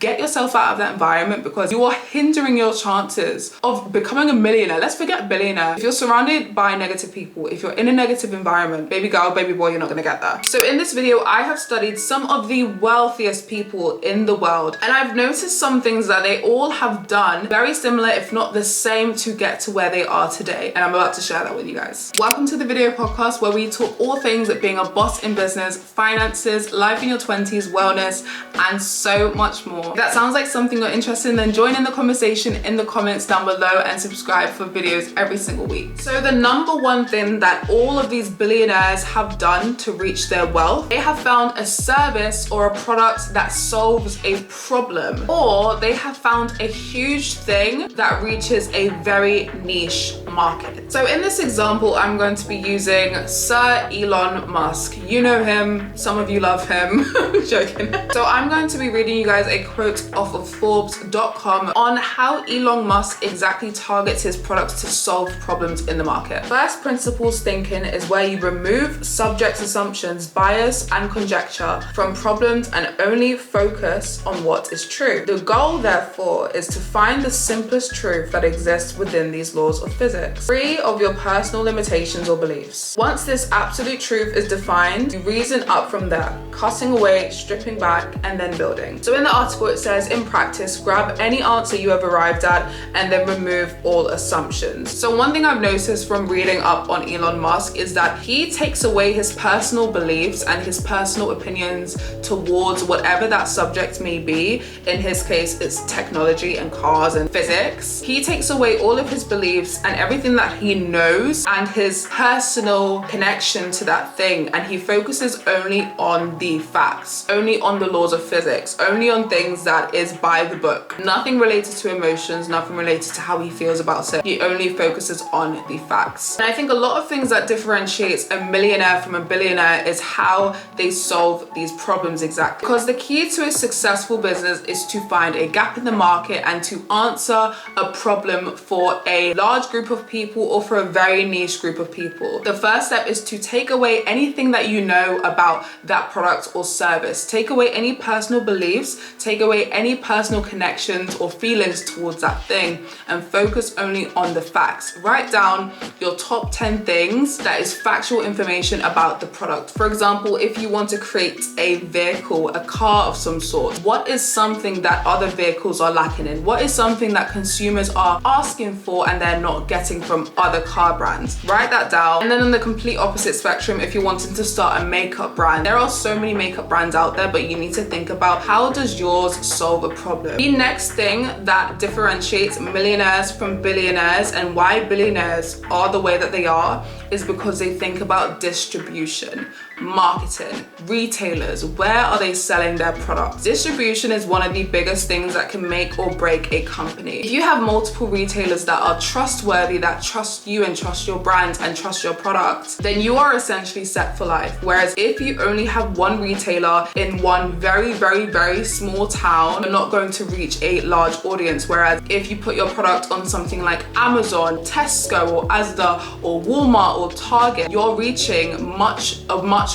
Get yourself out of that environment because you are hindering your chances of becoming a millionaire. Let's forget billionaire. If you're surrounded by negative people, if you're in a negative environment, baby girl, baby boy, you're not gonna get there. So in this video, I have studied some of the wealthiest people in the world, and I've noticed some things that they all have done very similar, if not the same, to get to where they are today. And I'm about to share that with you guys. Welcome to the video podcast where we talk all things at being a boss in business, finances, life in your 20s, wellness, and so much more. If that sounds like something you're interested in, then join in the conversation in the comments down below and subscribe for videos every single week. So the number one thing that all of these billionaires have done to reach their wealth, they have found a service or a product that solves a problem, or they have found a huge thing that reaches a very niche market. So in this example, I'm going to be using Sir Elon Musk. You know him, some of you love him. I'm joking. So I'm going to be reading you guys a quote off of Forbes.com on how Elon Musk exactly targets his products to solve problems in the market. First principles thinking is where you remove subject assumptions, bias, and conjecture from problems and only focus on what is true. The goal, therefore, is to find the simplest truth that exists within these laws of physics, free of your personal limitations or beliefs. Once this absolute truth is defined, you reason up from there, cutting away, stripping back, and then building. So in the article, it says, in practice, grab any answer you have arrived at and then remove all assumptions. So one thing I've noticed from reading up on Elon Musk is that he takes away his personal beliefs and his personal opinions towards whatever that subject may be. In his case, it's technology and cars and physics. He takes away all of his beliefs and everything that he knows and his personal connection to that thing, and he focuses only on the facts, only on the laws of physics, only on things that is by the book. Nothing related to emotions, nothing related to how he feels about it. He only focuses on the facts. And I think a lot of things that differentiates a millionaire from a billionaire is how they solve these problems exactly. Because the key to a successful business is to find a gap in the market and to answer a problem for a large group of people or for a very niche group of people. The first step is to take away anything that you know about that product or service. Take away any personal beliefs, take away any personal connections or feelings towards that thing, and focus only on the facts. Write down your top 10 things that is factual information about the product. For example, if you want to create a vehicle, a car of some sort, what is something that other vehicles are lacking in? What is something that consumers are asking for and they're not getting from other car brands? Write that down. And then on the complete opposite spectrum, if you're wanting to start a makeup brand, there are so many makeup brands out there, but you need to think about how does yours solve a problem. The next thing that differentiates millionaires from billionaires and why billionaires are the way that they are is because they think about distribution, marketing, retailers. Where are they selling their products? Distribution is one of the biggest things that can make or break a company. If you have multiple retailers that are trustworthy, that trust you and trust your brand and trust your product, then you are essentially set for life. Whereas if you only have one retailer in one very, very, very small town, you're not going to reach a large audience. Whereas if you put your product on something like Amazon, Tesco, or Asda, or Walmart, or Target, you're reaching a much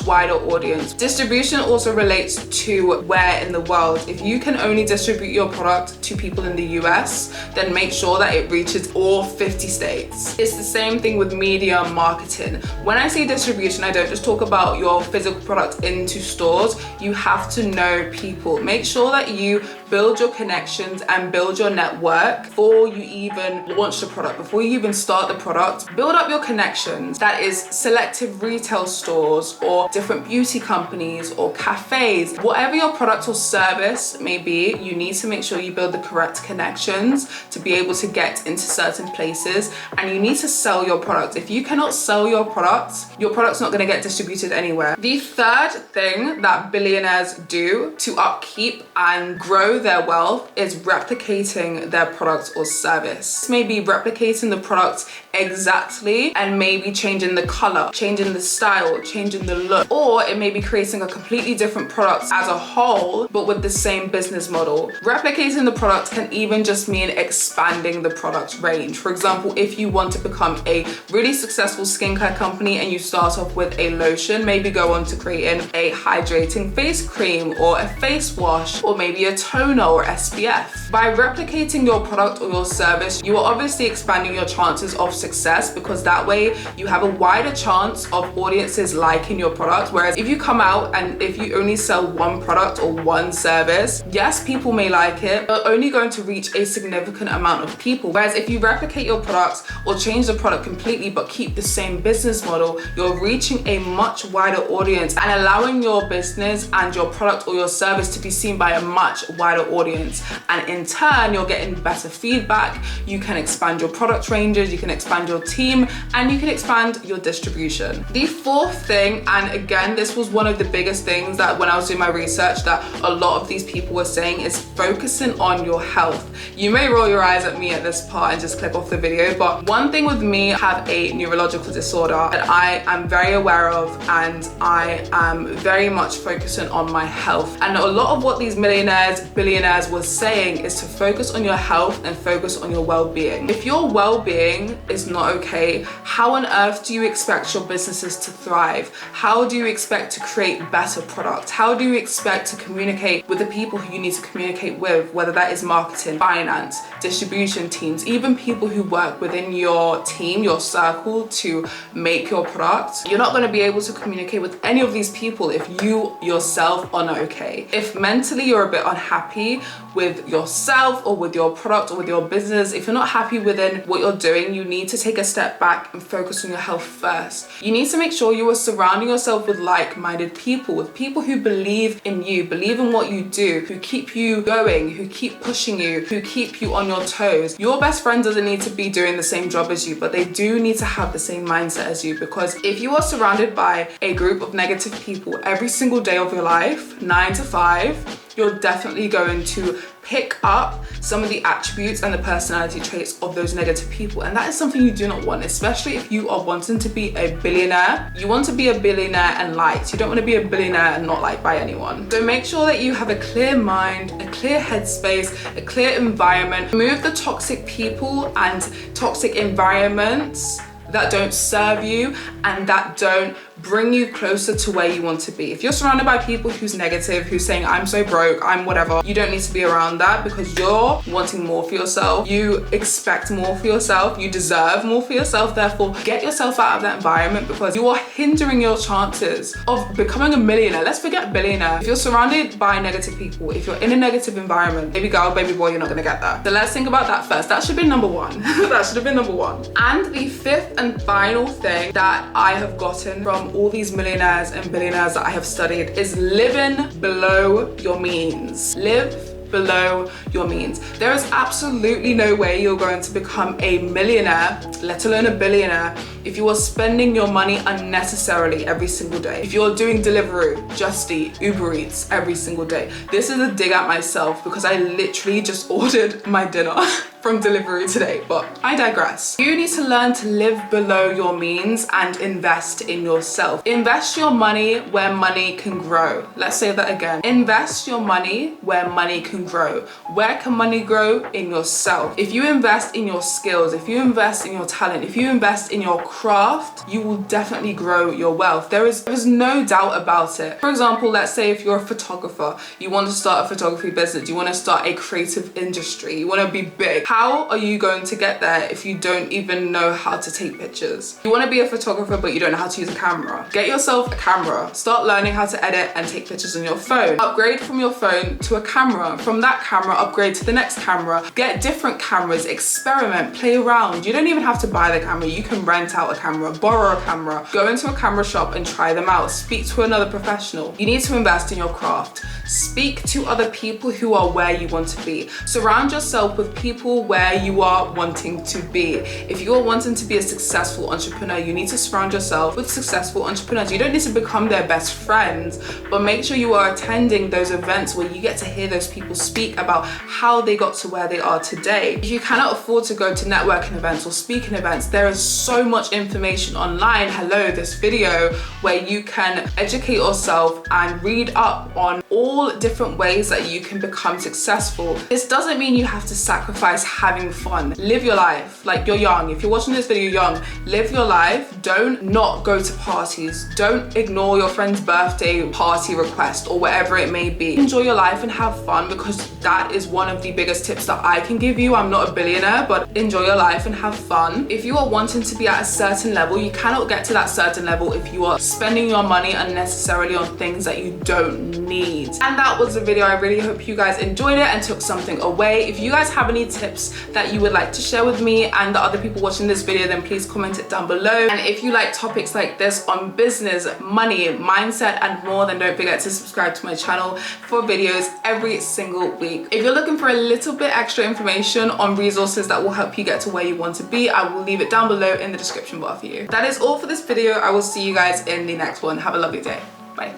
wider audience. Distribution also relates to where in the world. If you can only distribute your product to people in the US, then make sure that it reaches all 50 states. It's the same thing with media marketing. When I say distribution, I don't just talk about your physical product into stores. You have to know people. Make sure that you build your connections and build your network before you even launch the product, before you even start the product. Build up your connections. That is selective retail stores or different beauty companies or cafes. Whatever your product or service may be, you need to make sure you build the correct connections to be able to get into certain places, and you need to sell your product. If you cannot sell your product's not going to get distributed anywhere. The third thing that billionaires do to upkeep and grow their wealth is replicating their product or service. This may be replicating the product exactly and maybe changing the color, changing the style, changing the look, or it may be creating a completely different product as a whole but with the same business model. Replicating the product can even just mean expanding the product range. For example, if you want to become a really successful skincare company and you start off with a lotion, maybe go on to creating a hydrating face cream or a face wash or maybe a toner persona or SPF. By replicating your product or your service, you are obviously expanding your chances of success, because that way you have a wider chance of audiences liking your product. Whereas if you come out and if you only sell one product or one service, yes, people may like it, but only going to reach a significant amount of people. Whereas if you replicate your products or change the product completely but keep the same business model, you're reaching a much wider audience and allowing your business and your product or your service to be seen by a much wider audience. And in turn, you're getting better feedback. You can expand your product ranges, you can expand your team, and you can expand your distribution. The fourth thing, and again, this was one of the biggest things that when I was doing my research that a lot of these people were saying, is focusing on your health. You may roll your eyes at me at this part and just click off the video, but one thing with me, I have a neurological disorder that I am very aware of, and I am very much focusing on my health. And a lot of what these millionaires, billionaires were saying is to focus on your health and focus on your well-being. If your well-being is not okay, how on earth do you expect your businesses to thrive? How do you expect to create better products? How do you expect to communicate with the people who you need to communicate with, whether that is marketing, finance, distribution teams, even people who work within your team, your circle, to make your product? You're not going to be able to communicate with any of these people if you yourself are not okay. If mentally you're a bit unhappy with yourself or with your product or with your business, if you're not happy within what you're doing, you need to take a step back and focus on your health first. You need to make sure you are surrounding yourself with like-minded people, with people who believe in you, believe in what you do, who keep you going, who keep pushing you, who keep you on your toes. Your best friend doesn't need to be doing the same job as you, but they do need to have the same mindset as you, because if you are surrounded by a group of negative people every single day of your life, 9 to 5, you're definitely going to pick up some of the attributes and the personality traits of those negative people. And that is something you do not want, especially if you are wanting to be a billionaire. You want to be a billionaire and liked. You don't want to be a billionaire and not liked by anyone. So make sure that you have a clear mind, a clear headspace, a clear environment. Remove the toxic people and toxic environments that don't serve you and that don't bring you closer to where you want to be. If you're surrounded by people who's negative, who's saying, I'm so broke, I'm whatever, you don't need to be around that, because you're wanting more for yourself. You expect more for yourself. You deserve more for yourself. Therefore, get yourself out of that environment, because you are hindering your chances of becoming a millionaire. Let's forget billionaire. If you're surrounded by negative people, if you're in a negative environment, baby girl, baby boy, you're not gonna get that. So let's think about that first. That should be number one. That should have been number one. And the fifth and final thing that I have gotten from all these millionaires and billionaires that I have studied is living below your means. Live below your means. There is absolutely no way you're going to become a millionaire, let alone a billionaire, if you are spending your money unnecessarily every single day. If you're doing Deliveroo, Just Eat, Uber Eats every single day. This is a dig at myself, because I literally just ordered my dinner from Deliveroo today, but I digress. You need to learn to live below your means and invest in yourself. Invest your money where money can grow. Let's say that again. Invest your money where money can grow. Where can money grow? In yourself. If you invest in your skills, if you invest in your talent, if you invest in your craft, you will definitely grow your wealth. There is no doubt about it. For example, let's say if you're a photographer, you want to start a photography business, you want to start a creative industry, you want to be big. How are you going to get there if you don't even know how to take pictures? You want to be a photographer, but you don't know how to use a camera. Get yourself a camera. Start learning how to edit and take pictures on your phone. Upgrade from your phone to a camera. From that camera, upgrade to the next camera. Get different cameras, experiment, play around. You don't even have to buy the camera. You can rent out a camera, borrow a camera, go into a camera shop and try them out. Speak to another professional. You need to invest in your craft. Speak to other people who are where you want to be. Surround yourself with people where you are wanting to be. If you are wanting to be a successful entrepreneur, you need to surround yourself with successful entrepreneurs. You don't need to become their best friends, but make sure you are attending those events where you get to hear those people speak about how they got to where they are today. If you cannot afford to go to networking events or speaking events, there is so much information online. Hello, this video where you can educate yourself and read up on all different ways that you can become successful. This doesn't mean you have to sacrifice having fun. Live your life like you're young. If you're watching this video young, live your life. don't not go to parties. Don't ignore your friend's birthday party request or whatever it may be. Enjoy your life and have fun, because that is one of the biggest tips that I can give you. I'm not a billionaire, but enjoy your life and have fun. If you are wanting to be at a certain level, you cannot get to that certain level if you are spending your money unnecessarily on things that you don't need. And that was the video. I really hope you guys enjoyed it and took something away. If you guys have any tips that you would like to share with me and the other people watching this video, then please comment it down below. And if you like topics like this on business, money, mindset, and more, then don't forget to subscribe to my channel for videos every single week. If you're looking for a little bit extra information on resources that will help you get to where you want to be, I will leave it down below in the description bar for you. That is all for this video. I will see you guys in the next one. Have a lovely day. Bye.